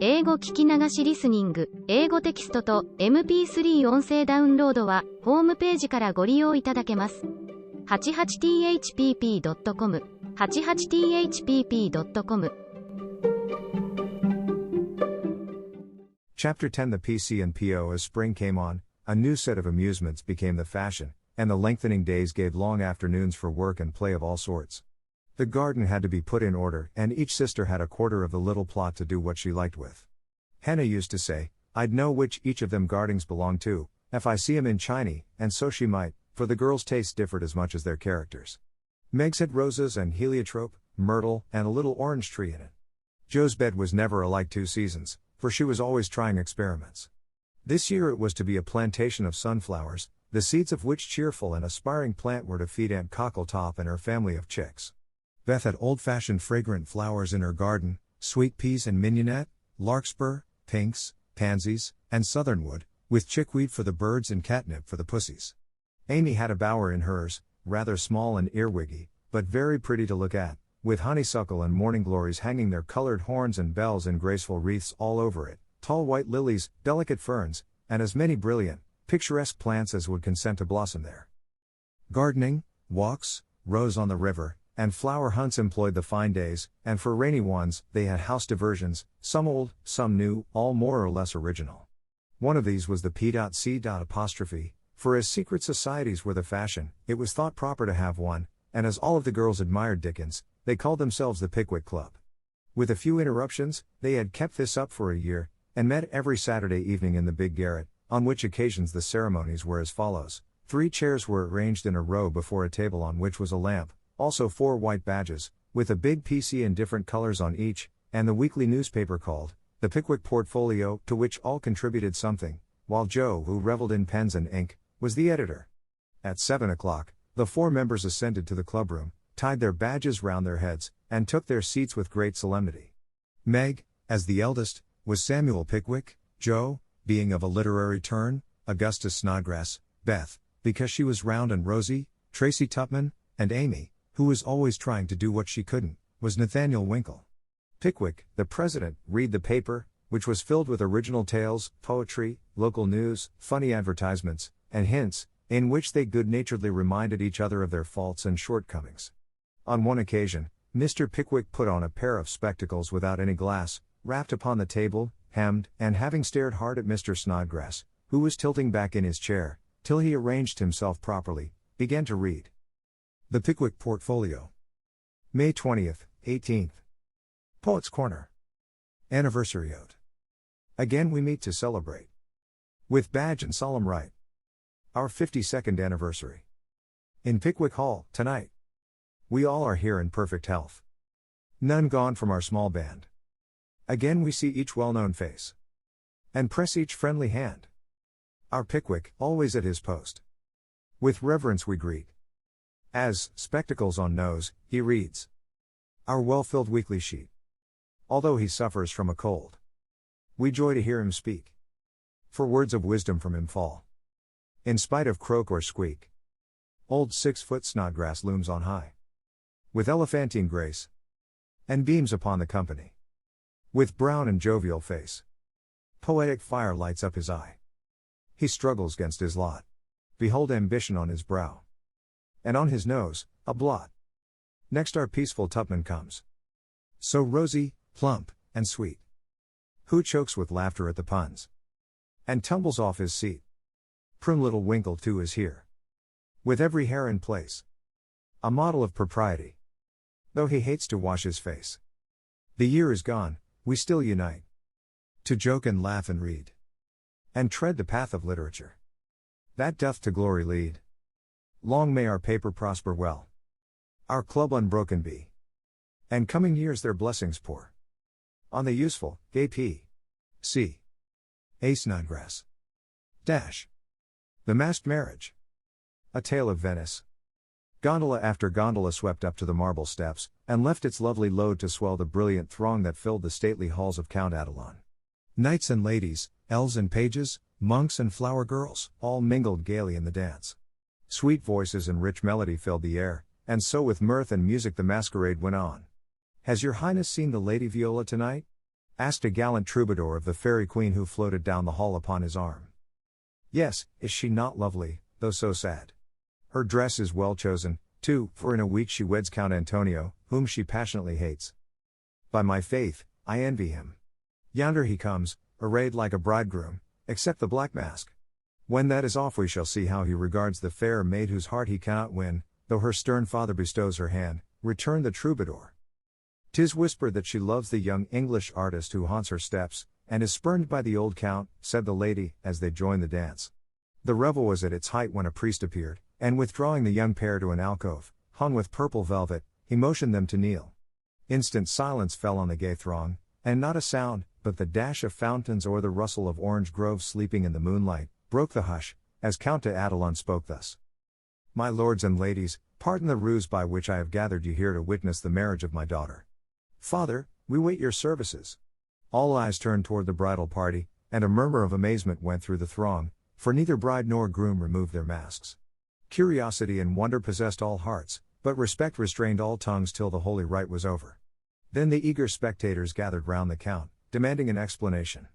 英語聞き流しリスニング、英語テキストと MP3 音声ダウンロードはホームページからご利用いただけます。88thpp.com 88thpp.com Chapter 10 The PC and PO As spring came on, a new set of amusements became the fashion, and the lengthening days gave long afternoons for work and play of all sorts. The garden had to be put in order, and each sister had a quarter of the little plot to do what she liked with. Hannah used to say, I'd know which each of them gardings belonged to, if I see 'em in Chinese, and so she might, for the girls' tastes differed as much as their characters. Meg's had roses and heliotrope, myrtle, and a little orange tree in it. Joe's bed was never alike 2 seasons, for she was always trying experiments. This year it was to be a plantation of sunflowers, the seeds of which cheerful and aspiring plant were to feed Aunt Cockletop and her family of chicks. Beth had old-fashioned fragrant flowers in her garden, sweet peas and mignonette, larkspur, pinks, pansies, and southernwood, with chickweed for the birds and catnip for the pussies. Amy had a bower in hers, rather small and earwiggy, but very pretty to look at, with honeysuckle and morning glories hanging their colored horns and bells in graceful wreaths all over it, tall white lilies, delicate ferns, and as many brilliant, picturesque plants as would consent to blossom there. Gardening, walks, rows on the river, and flower hunts employed the fine days, and for rainy ones, they had house diversions, some old, some new, all more or less original. One of these was the P.C. For as secret societies were the fashion, it was thought proper to have one, and as all of the girls admired Dickens, they called themselves the Pickwick Club. With a few interruptions, they had kept this up for a year, and met every Saturday evening in the big garret, on which occasions the ceremonies were as follows. 3 chairs were arranged in a row before a table on which was a lamp, also 4 white badges, with a big PC in different colors on each, and the weekly newspaper called The Pickwick Portfolio, to which all contributed something, while Joe, who reveled in pens and ink, was the editor. At 7 o'clock, the 4 members ascended to the clubroom, tied their badges round their heads, and took their seats with great solemnity. Meg, as the eldest, was Samuel Pickwick, Joe, being of a literary turn, Augustus Snodgrass, Beth, because she was round and rosy, Tracy Tupman, and Amy, who was always trying to do what she couldn't, was Nathaniel Winkle. Pickwick, the president, read the paper, which was filled with original tales, poetry, local news, funny advertisements, and hints, in which they good-naturedly reminded each other of their faults and shortcomings. On one occasion, Mr. Pickwick put on a pair of spectacles without any glass, rapped upon the table, hemmed, and having stared hard at Mr. Snodgrass, who was tilting back in his chair, till he arranged himself properly, began to read. The Pickwick Portfolio. May 20th, 18th. Poets' Corner. Anniversary Ode. Again we meet to celebrate. With badge and solemn rite. Our 52nd anniversary. In Pickwick Hall, tonight. We all are here in perfect health. None gone from our small band. Again we see each well-known face. And press each friendly hand. Our Pickwick, always at his post. With reverence we greet. As, spectacles on nose, he reads our well-filled weekly sheet. Although he suffers from a cold, we joy to hear him speak. For words of wisdom from him fall. In spite of croak or squeak. Old 6-foot Snodgrass looms on high. With elephantine grace. And beams upon the company. With brown and jovial face. Poetic fire lights up his eye. He struggles 'gainst his lot. Behold ambition on his brow. And on his nose, a blot. Next our peaceful Tupman comes. So rosy, plump, and sweet. Who chokes with laughter at the puns. And tumbles off his seat. Prim little Winkle too is here. With every hair in place. A model of propriety. Though he hates to wash his face. The year is gone, we still unite. To joke and laugh and read. And tread the path of literature. That doth to glory lead. Long may our paper prosper well. Our club unbroken be. And coming years their blessings pour. On the useful, gay P.C. A. Snodgrass. Dash. The Masked Marriage. A Tale of Venice. Gondola after gondola swept up to the marble steps, and left its lovely load to swell the brilliant throng that filled the stately halls of Count Adelon. Knights and ladies, elves and pages, monks and flower girls, all mingled gaily in the dance. Sweet voices and rich melody filled the air, and so with mirth and music the masquerade went on. Has your Highness seen the Lady Viola tonight? asked a gallant troubadour of the fairy queen who floated down the hall upon his arm. Yes, is she not lovely, though so sad? Her dress is well chosen, too, for in a week she weds Count Antonio, whom she passionately hates. By my faith, I envy him. Yonder he comes, arrayed like a bridegroom, except the black mask. When that is off we shall see how he regards the fair maid whose heart he cannot win, though her stern father bestows her hand, returned the troubadour. 'Tis whispered that she loves the young English artist who haunts her steps, and is spurned by the old count, said the lady, as they joined the dance. The revel was at its height when a priest appeared, and withdrawing the young pair to an alcove, hung with purple velvet, he motioned them to kneel. Instant silence fell on the gay throng, and not a sound, but the dash of fountains or the rustle of orange groves sleeping in the moonlight, broke the hush, as Count d'Adelon spoke thus. My lords and ladies, pardon the ruse by which I have gathered you here to witness the marriage of my daughter. Father, we wait your services. All eyes turned toward the bridal party, and a murmur of amazement went through the throng, for neither bride nor groom removed their masks. Curiosity and wonder possessed all hearts, but respect restrained all tongues till the holy rite was over. Then the eager spectators gathered round the count, demanding an explanation.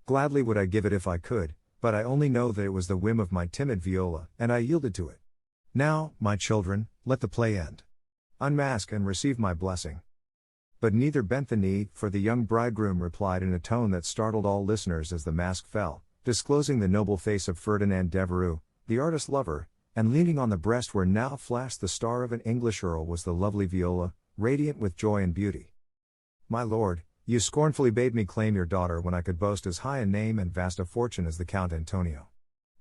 Gladly would I give it if I could, but I only know that it was the whim of my timid Viola, and I yielded to it. Now, my children, let the play end. Unmask and receive my blessing. But neither bent the knee, for the young bridegroom replied in a tone that startled all listeners as the mask fell, disclosing the noble face of Ferdinand Devereux, the artist lover, and leaning on the breast where now flashed the star of an English earl was the lovely Viola, radiant with joy and beauty. My lord, you scornfully bade me claim your daughter when I could boast as high a name and vast a fortune as the Count Antonio.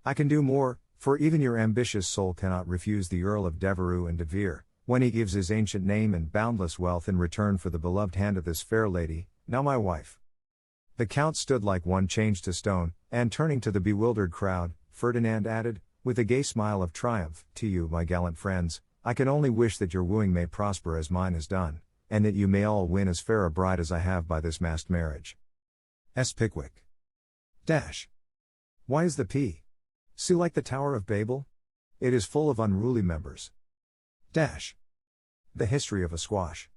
I can do more, for even your ambitious soul cannot refuse the Earl of Devereux and de Vere, when he gives his ancient name and boundless wealth in return for the beloved hand of this fair lady, now my wife. The Count stood like one changed to stone, and turning to the bewildered crowd, Ferdinand added, with a gay smile of triumph, to you, my gallant friends, I can only wish that your wooing may prosper as mine has done, and that you may all win as fair a bride as I have by this masked marriage. S. Pickwick. Dash. Why is the P? See like the Tower of Babel? It is full of unruly members. Dash. The history of a squash.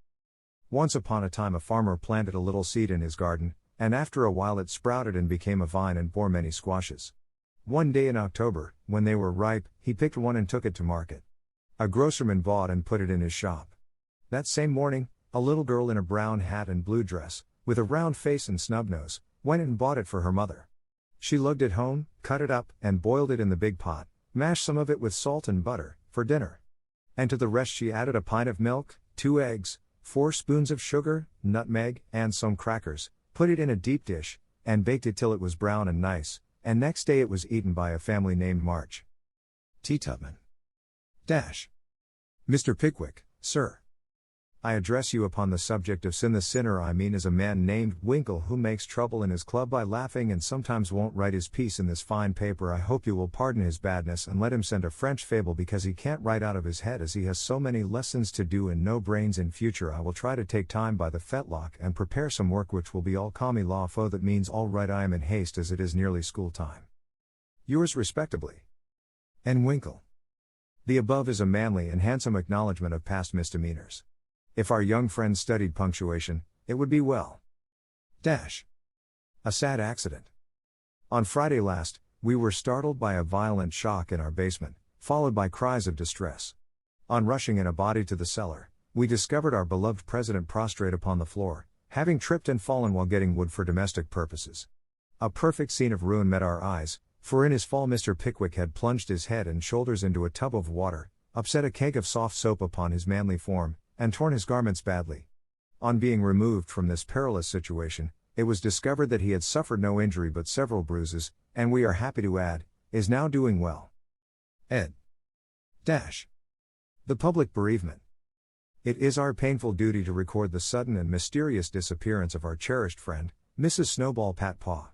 Once upon a time a farmer planted a little seed in his garden, and after a while it sprouted and became a vine and bore many squashes. One day in October, when they were ripe, he picked one and took it to market. A grocerman bought and put it in his shop. That same morning, a little girl in a brown hat and blue dress, with a round face and snub nose, went and bought it for her mother. She lugged it home, cut it up, and boiled it in the big pot, mashed some of it with salt and butter, for dinner. And to the rest she added a pint of milk, 2 eggs, 4 spoons of sugar, nutmeg, and some crackers, put it in a deep dish, and baked it till it was brown and nice, and next day it was eaten by a family named March. T. Tubman. Dash. Mr. Pickwick, sir. I address you upon the subject of sin. The sinner I mean is a man named Winkle who makes trouble in his club by laughing and sometimes won't write his piece in this fine paper. I hope you will pardon his badness and let him send a French fable because he can't write out of his head as he has so many lessons to do and no brains. In future I will try to take time by the fetlock and prepare some work which will be all commis la faux. That means all right. I am in haste as it is nearly school time. Yours respectably. N. Winkle. The above is a manly and handsome acknowledgement of past misdemeanors. If our young friend studied punctuation, it would be well. Dash. A sad accident. On Friday last, we were startled by a violent shock in our basement, followed by cries of distress. On rushing in a body to the cellar, we discovered our beloved president prostrate upon the floor, having tripped and fallen while getting wood for domestic purposes. A perfect scene of ruin met our eyes, for in his fall Mr. Pickwick had plunged his head and shoulders into a tub of water, upset a keg of soft soap upon his manly form, and torn his garments badly. On being removed from this perilous situation, it was discovered that he had suffered no injury but several bruises, and we are happy to add, is now doing well. Ed. Dash. The public bereavement. It is our painful duty to record the sudden and mysterious disappearance of our cherished friend, Mrs. Snowball Pat Paw.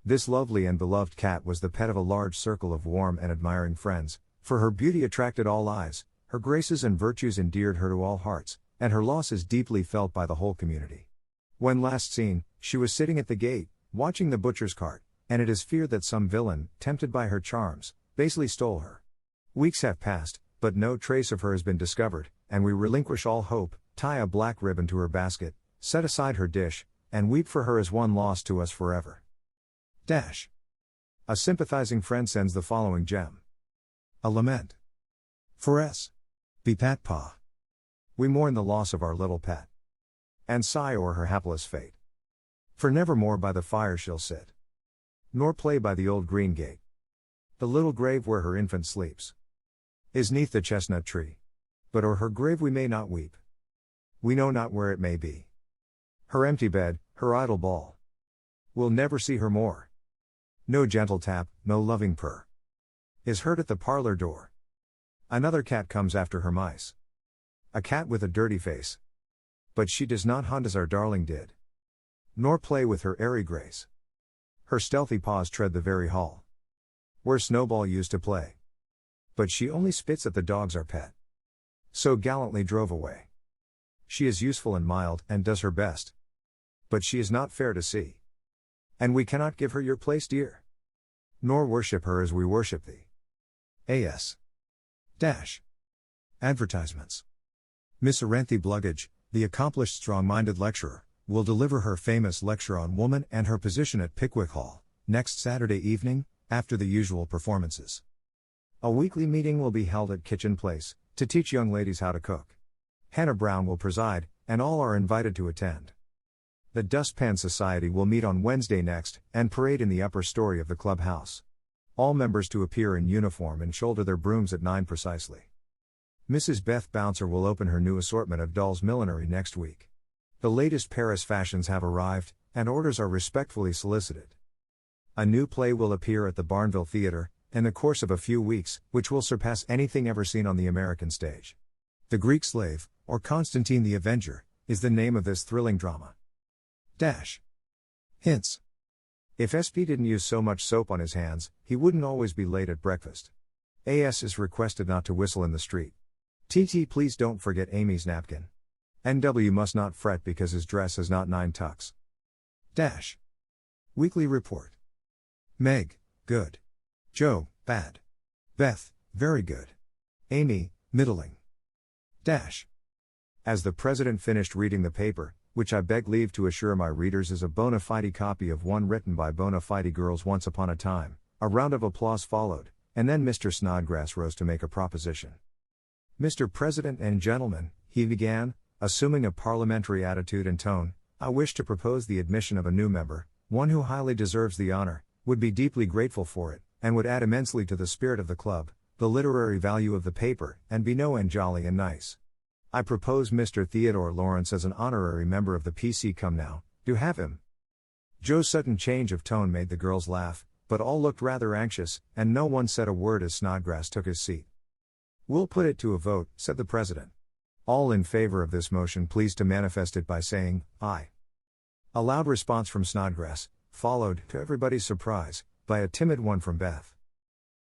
This lovely and beloved cat was the pet of a large circle of warm and admiring friends, for her beauty attracted all eyes, her graces and virtues endeared her to all hearts, and her loss is deeply felt by the whole community. When last seen, she was sitting at the gate, watching the butcher's cart, and it is feared that some villain, tempted by her charms, basely stole her. Weeks have passed, but no trace of her has been discovered, and we relinquish all hope, tie a black ribbon to her basket, set aside her dish, and weep for her as one lost to us forever. Dash. A sympathizing friend sends the following gem. A lament. For S.B. Pat Paw. We mourn the loss of our little pet. And sigh o'er her hapless fate. For nevermore by the fire she'll sit. Nor play by the old green gate. The little grave where her infant sleeps is 'neath the chestnut tree. But o'er her grave we may not weep. We know not where it may be. Her empty bed, her idle ball. We'll never see her more. No gentle tap, no loving purr is heard at the parlor door. Another cat comes after her mice. A cat with a dirty face. But she does not hunt as our darling did. Nor play with her airy grace. Her stealthy paws tread the very hall where Snowball used to play. But she only spits at the dogs our pet so gallantly drove away. She is useful and mild, and does her best. But she is not fair to see. And we cannot give her your place, dear. Nor worship her as we worship thee. A.S. Dash. Advertisements. Miss Aranthe Bluggage, the accomplished strong-minded lecturer, will deliver her famous lecture on woman and her position at Pickwick Hall, next Saturday evening, after the usual performances. A weekly meeting will be held at Kitchen Place, to teach young ladies how to cook. Hannah Brown will preside, and all are invited to attend. The Dustpan Society will meet on Wednesday next, and parade in the upper story of the clubhouse. All members to appear in uniform and shoulder their brooms at 9 precisely. Mrs. Beth Bouncer will open her new assortment of dolls' millinery next week. The latest Paris fashions have arrived, and orders are respectfully solicited. A new play will appear at the Barnville Theatre, in the course of a few weeks, which will surpass anything ever seen on the American stage. The Greek Slave, or Constantine the Avenger, is the name of this thrilling drama. Dash. Hints. If SP didn't use so much soap on his hands, he wouldn't always be late at breakfast. AS is requested not to whistle in the street. TT, please don't forget Amy's napkin. NW must not fret because his dress has not 9 tucks. Dash. Weekly report. Meg, good. Joe, bad. Beth, very good. Amy, middling. Dash. As the president finished reading the paper, which I beg leave to assure my readers is a bona fide copy of one written by bona fide girls once upon a time, a round of applause followed, and then Mr. Snodgrass rose to make a proposition. Mr. President and gentlemen, he began, assuming a parliamentary attitude and tone, I wish to propose the admission of a new member, one who highly deserves the honor, would be deeply grateful for it, and would add immensely to the spirit of the club, the literary value of the paper, and be no end jolly and nice. I propose Mr. Theodore Lawrence as an honorary member of the PC. Come now, do have him. Joe's sudden change of tone made the girls laugh, but all looked rather anxious, and no one said a word as Snodgrass took his seat. We'll put it to a vote, said the president. All in favor of this motion please to manifest it by saying, aye. A loud response from Snodgrass, followed, to everybody's surprise, by a timid one from Beth.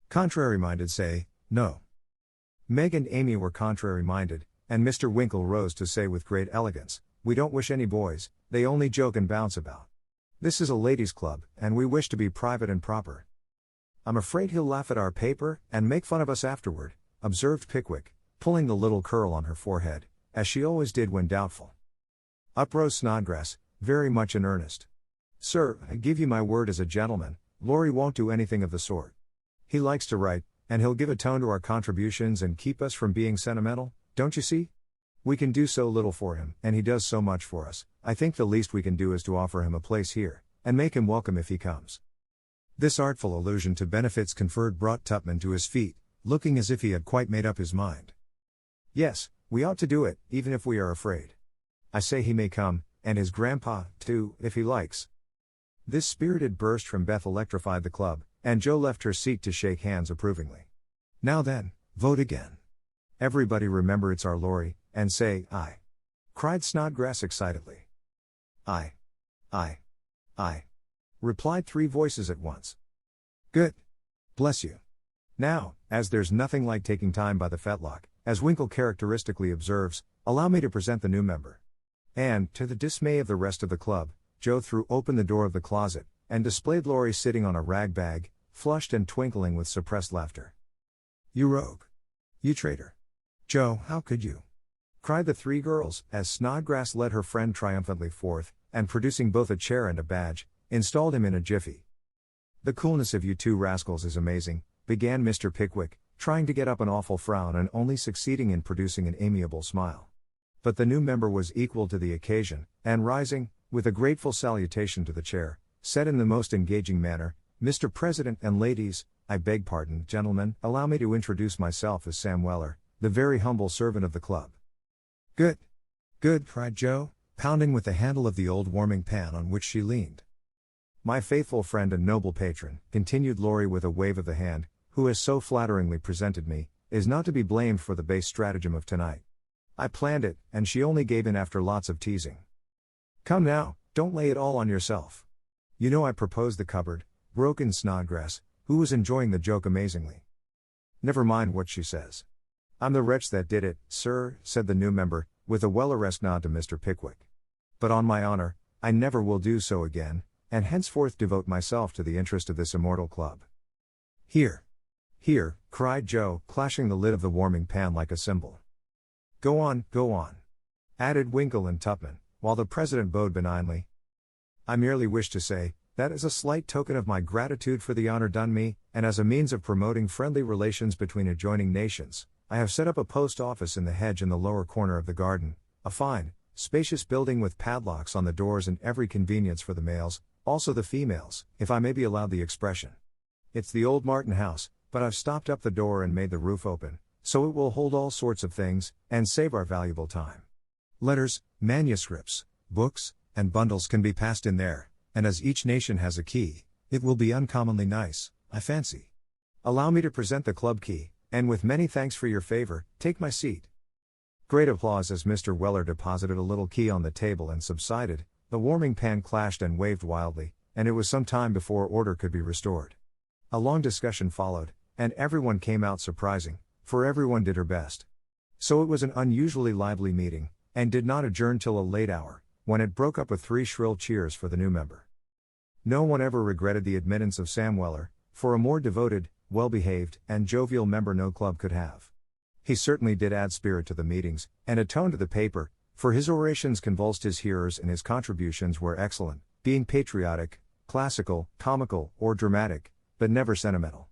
Contrary-minded say, no. Meg and Amy were contrary-minded, and Mr. Winkle rose to say with great elegance, we don't wish any boys, they only joke and bounce about. This is a ladies' club, and we wish to be private and proper. I'm afraid he'll laugh at our paper, and make fun of us afterward, observed Pickwick, pulling the little curl on her forehead, as she always did when doubtful. Up rose Snodgrass, very much in earnest. Sir, I give you my word as a gentleman, Laurie won't do anything of the sort. He likes to write, and he'll give a tone to our contributions and keep us from being sentimental, don't you see? We can do so little for him, and he does so much for us. I think the least we can do is to offer him a place here, and make him welcome if he comes. This artful allusion to benefits conferred brought Tupman to his feet, looking as if he had quite made up his mind. Yes, we ought to do it, even if we are afraid. I say he may come, and his grandpa, too, if he likes. This spirited burst from Beth electrified the club, and Joe left her seat to shake hands approvingly. Now then, vote again. Everybody remember it's our Laurie, and say, aye. Cried Snodgrass excitedly. Aye. Aye. Aye. Replied 3 voices at once. Good. Bless you. Now, as there's nothing like taking time by the fetlock, as Winkle characteristically observes, allow me to present the new member. And, to the dismay of the rest of the club, Joe threw open the door of the closet, and displayed Laurie sitting on a rag bag, flushed and twinkling with suppressed laughter. You rogue. You traitor. Joe, how could you? cried the three girls, as Snodgrass led her friend triumphantly forth, and producing both a chair and a badge, installed him in a jiffy. "The coolness of you two rascals is amazing," began Mr. Pickwick, trying to get up an awful frown and only succeeding in producing an amiable smile. But the new member was equal to the occasion, and rising, with a grateful salutation to the chair, said in the most engaging manner, "Mr. President and ladies, I beg pardon, gentlemen, allow me to introduce myself as Samweller, the very humble servant of the club." "Good! Good!" cried Joe, pounding with the handle of the old warming pan on which she leaned. "My faithful friend and noble patron," continued Laurie with a wave of the hand, "who has so flatteringly presented me, is not to be blamed for the base stratagem of tonight. I planned it, and she only gave in after lots of teasing. Come now, don't lay it all on yourself. You know I proposed the cupboard," broke in Snodgrass, who was enjoying the joke amazingly. "Never mind what she says. I'm the wretch that did it, sir," said the new member, with a Welleresque nod to Mr. Pickwick. "But on my honor, I never will do so again, and henceforth devote myself to the interest of this immortal club." "Here! Here!" cried Joe, clashing the lid of the warming pan like a cymbal. Go on," added Winkle and Tupman, while the president bowed benignly. "I merely wish to say, that as a slight token of my gratitude for the honor done me, and as a means of promoting friendly relations between adjoining nations, I have set up a post office in the hedge in the lower corner of the garden, a fine, spacious building with padlocks on the doors and every convenience for the males, also the females, if I may be allowed the expression. It's the old Martin house, but I've stopped up the door and made the roof open, so it will hold all sorts of things, and save our valuable time. Letters, manuscripts, books, and bundles can be passed in there, and as each nation has a key, it will be uncommonly nice, I fancy. Allow me to present the club key, and with many thanks for your favor, take my seat." Great applause as Mr. Weller deposited a little key on the table and subsided. The warming pan clashed and waved wildly, and it was some time before order could be restored. A long discussion followed, and everyone came out surprising, for everyone did her best. So it was an unusually lively meeting, and did not adjourn till a late hour, when it broke up with 3 shrill cheers for the new member. No one ever regretted the admittance of Samweller, for a more devoted, well-behaved, and jovial member no club could have. He certainly did add spirit to the meetings, and a tone to the paper, for his orations convulsed his hearers and his contributions were excellent, being patriotic, classical, comical, or dramatic, but never sentimental.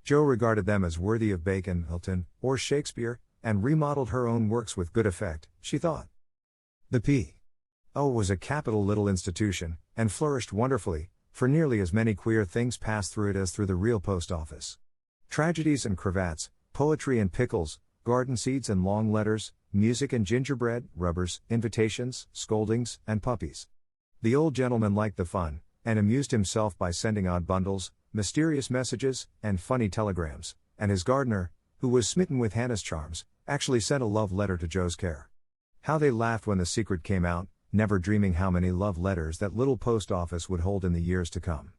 Joe regarded them as worthy of Bacon, Milton, or Shakespeare, and remodeled her own works with good effect, she thought. The P.O. was a capital little institution, and flourished wonderfully, for nearly as many queer things passed through it as through the real post office. Tragedies and cravats, poetry and pickles, garden seeds and long letters, music and gingerbread, rubbers, invitations, scoldings, and puppies. The old gentleman liked the fun, and amused himself by sending odd bundles, mysterious messages, and funny telegrams, and his gardener, who was smitten with Hannah's charms, actually sent a love letter to Joe's care. How they laughed when the secret came out, never dreaming how many love letters that little post office would hold in the years to come.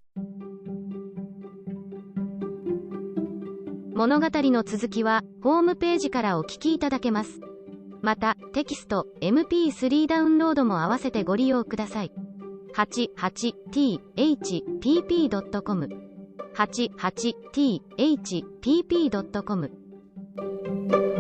物語の続きはホームページからお聞きいただけます。またテキスト MP3 ダウンロードも合わせてご利用ください。88thpp.com 88thpp.com